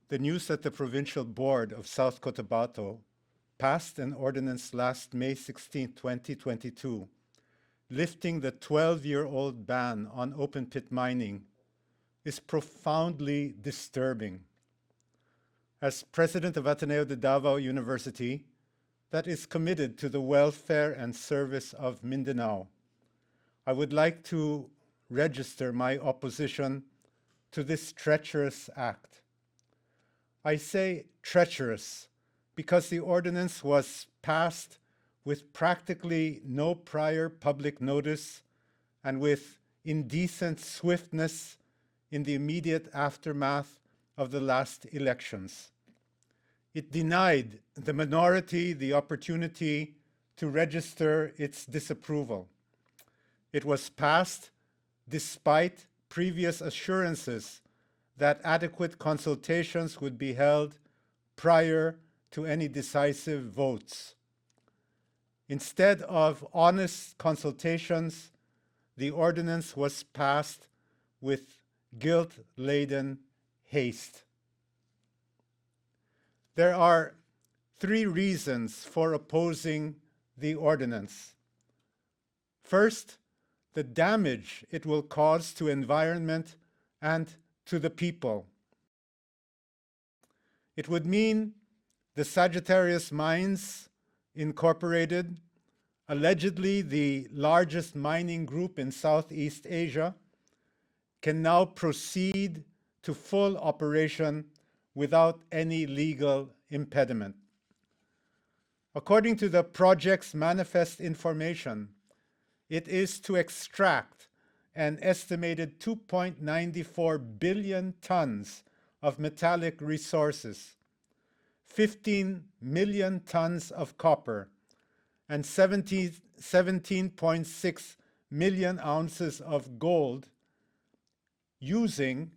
the news that the Provincial Board of South Cotabato passed an ordinance last May 16, 2022, lifting the 12-year-old ban on open-pit mining is profoundly disturbing. As president of Ateneo de Davao University, that is committed to the welfare and service of Mindanao, I would like to register my opposition to this treacherous act. I say treacherous because the ordinance was passed with practically no prior public notice and with indecent swiftness in the immediate aftermath of the last elections. It denied the minority the opportunity to register its disapproval. It was passed despite previous assurances that adequate consultations would be held prior to any decisive votes. Instead of honest consultations, the ordinance was passed with guilt-laden haste. There are 3 reasons for opposing the ordinance. First, the damage it will cause to environment and to the people. It would mean the Sagittarius Mines Incorporated, allegedly the largest mining group in Southeast Asia, can now proceed to full operation without any legal impediment. According to the project's manifest information, it is to extract an estimated 2.94 billion tons of metallic resources, 15 million tons of copper, and 17.6 million ounces of gold using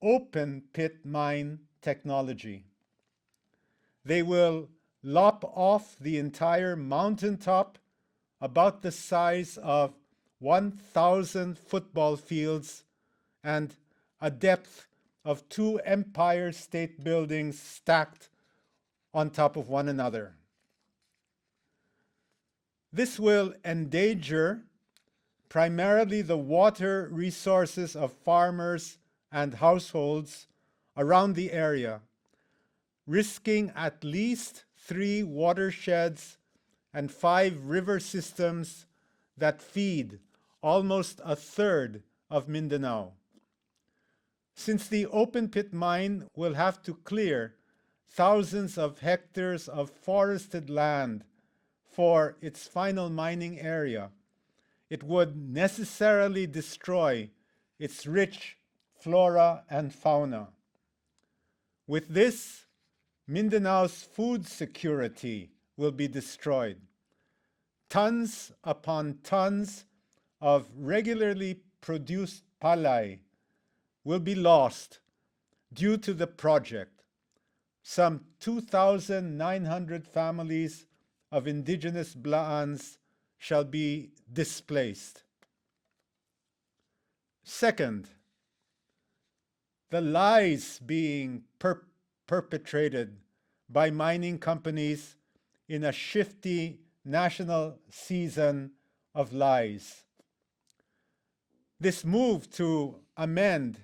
open pit mine technology. They will lop off the entire mountaintop about the size of 1,000 football fields and a depth of 2 Empire State Buildings stacked on top of one another. This will endanger primarily the water resources of farmers and households around the area, risking at least 3 watersheds and 5 river systems that feed almost a third of Mindanao. Since the open pit mine will have to clear thousands of hectares of forested land for its final mining area, it would necessarily destroy its rich flora and fauna. With this, Mindanao's food security will be destroyed. Tons upon tons of regularly produced palay will be lost due to the project. Some 2,900 families of indigenous Blaans shall be displaced. Second, the lies being perpetrated by mining companies in a shifty national season of lies. This move to amend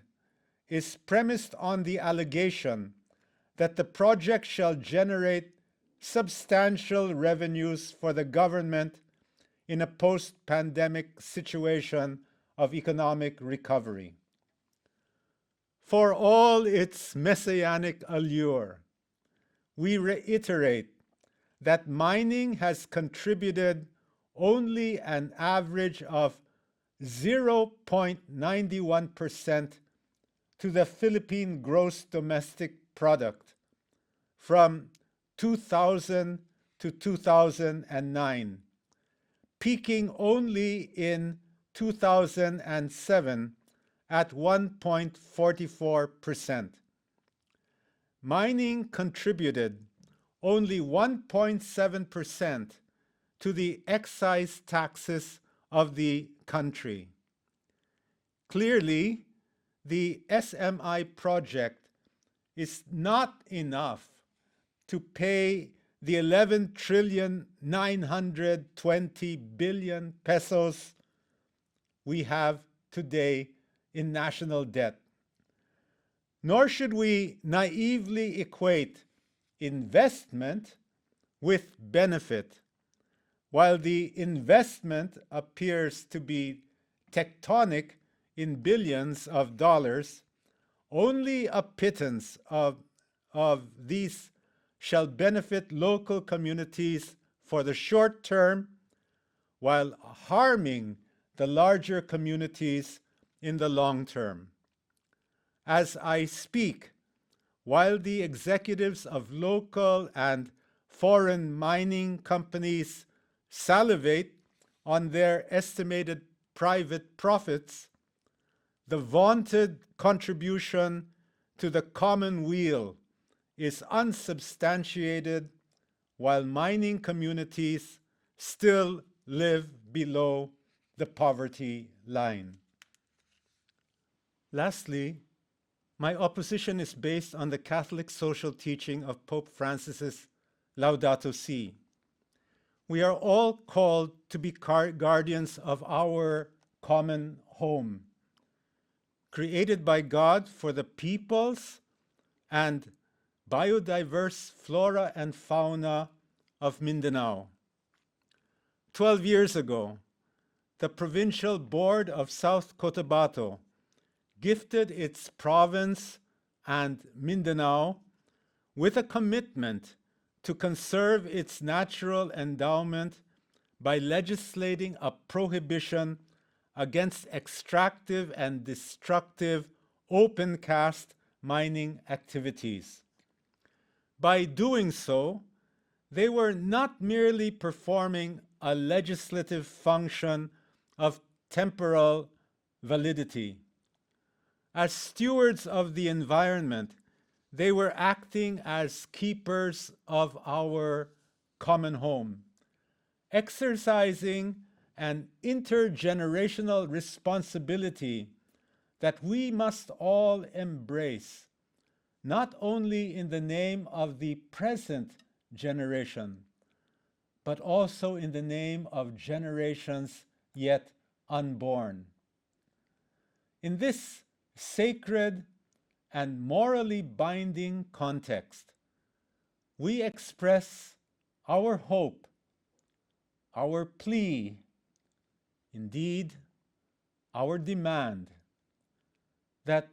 is premised on the allegation that the project shall generate substantial revenues for the government in a post-pandemic situation of economic recovery. For all its messianic allure, we reiterate that mining has contributed only an average of 0.91% to the Philippine gross domestic product from 2000 to 2009, peaking only in 2007 at 1.44%. Mining contributed only 1.7% to the excise taxes of the country. Clearly, the SMI project is not enough to pay the 11,920,000,000,000 pesos we have today in national debt. Nor should we naively equate investment with benefit. While the investment appears to be tectonic in billions of dollars, only a pittance of these shall benefit local communities for the short term, while harming the larger communities in the long term. As I speak, while the executives of local and foreign mining companies salivate on their estimated private profits, the vaunted contribution to the common weal is unsubstantiated, while mining communities still live below the poverty line. Lastly, my opposition is based on the Catholic social teaching of Pope Francis's Laudato Si. We are all called to be guardians of our common home, created by God for the peoples and biodiverse flora and fauna of Mindanao. 12 years ago, the Provincial Board of South Cotabato gifted its province and Mindanao with a commitment to conserve its natural endowment by legislating a prohibition against extractive and destructive open-cast mining activities. By doing so, they were not merely performing a legislative function of temporal validity. As stewards of the environment, they were acting as keepers of our common home, exercising an intergenerational responsibility that we must all embrace, not only in the name of the present generation, but also in the name of generations yet unborn. In this sacred and morally binding context, we express our hope, our plea, indeed, our demand that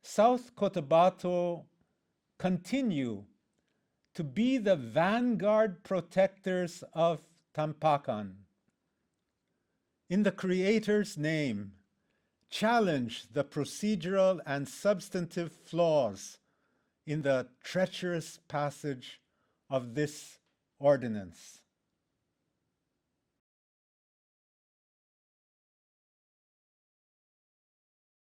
South Cotabato continue to be the vanguard protectors of Tampakan. In the Creator's name, challenge the procedural and substantive flaws in the treacherous passage of this ordinance.